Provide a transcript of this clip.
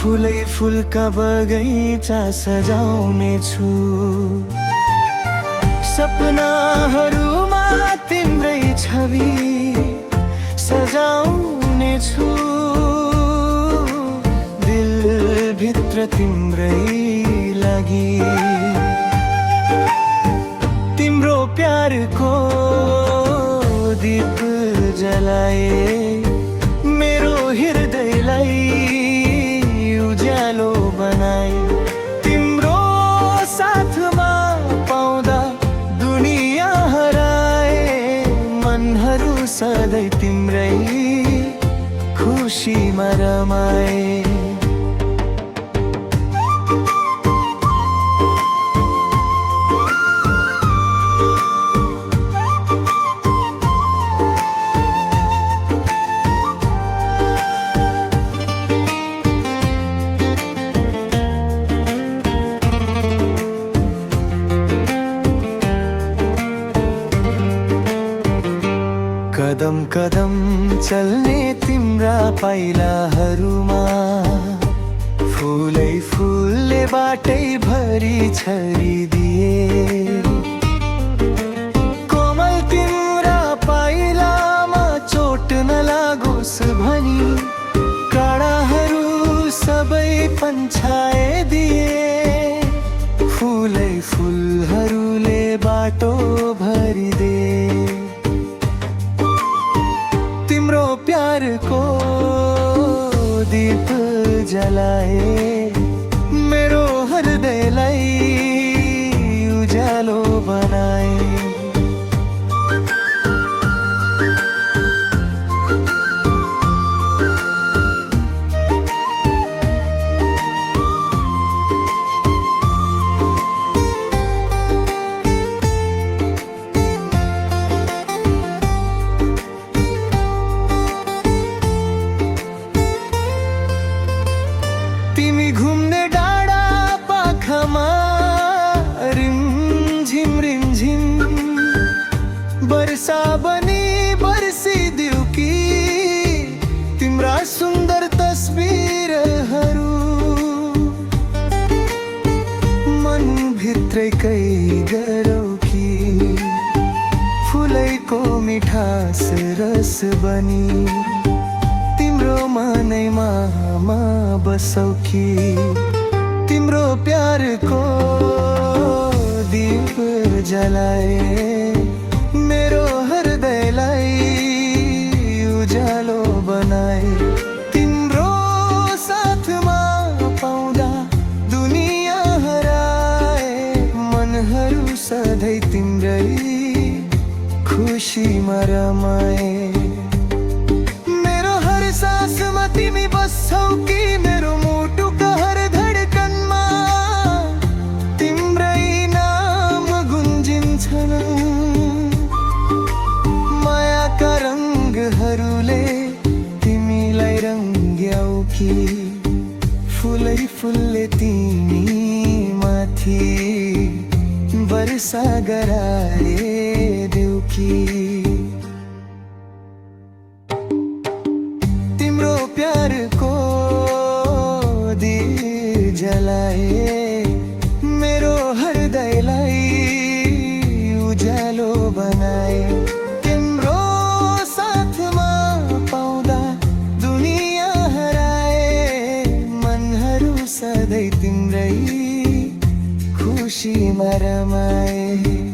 फुलै फुलका बगैँचा सजाउने छु। सपनाहरूमा तिम्रै छवि सजाउने छु। दिलभित्र तिम्रै लागि तिम्रो प्यारको दीप जलाए। मेरो हृदयलाई उज्यालो बनाए। तिम्रो साथमा पाउँदा दुनिया हराए। मनहरू सधैँ तिम्रै खुसीमा रमाए। कदम कदम चल्ने तिम्रा पाइलाहरूमा फुलै फुलले बाटै भरि छरिदिए। कोमल तिम्रा पाइलामा चोट नलागोस् भनी काँडाहरू सबै पन्छाइदिए। फुलै फुलहरूले बाटो भरिदे। तिम्रो प्यारको दीप जलाए। मेरो हृदयलाई उज्यालो बनाए। तिमी घुम्ने डाँडा पाखामा रिमझिम रिमझिम वर्षा बनी बर्सिदेऊ कि तिम्रा सुन्दर तस्बिरहरू मनभित्रैकै गरौ कि फुलैको मिठास रस बनी तिम्रो मनैमा बसौ कि तिम्रो प्यारको दीप जलाए। मेरो हृदयलाई उज्यालो बनाए। तिम्रो साथमा पाउँदा दुनिया हराए। मनहरू सधैँ तिम्रै खुसीमा रमाए। सासमा तिमी बस्छौ कि मेरो मुटुका हर धडकनमा तिम्रै नाम गुन्जिन्छन्। मायाका रङ्गहरूले तिमीलाई रङ्ग्याउ कि फुलै फुलले तिमी माथि वर्षा गराइदेऊ कि तिम्रो प्यारको दीप जलाए। मेरो हृदयलाई उज्यालो बनाए। तिम्रो साथमा पाउँदा दुनिया हराए। मनहरू सधैँ तिम्रै खुसीमा रमाए।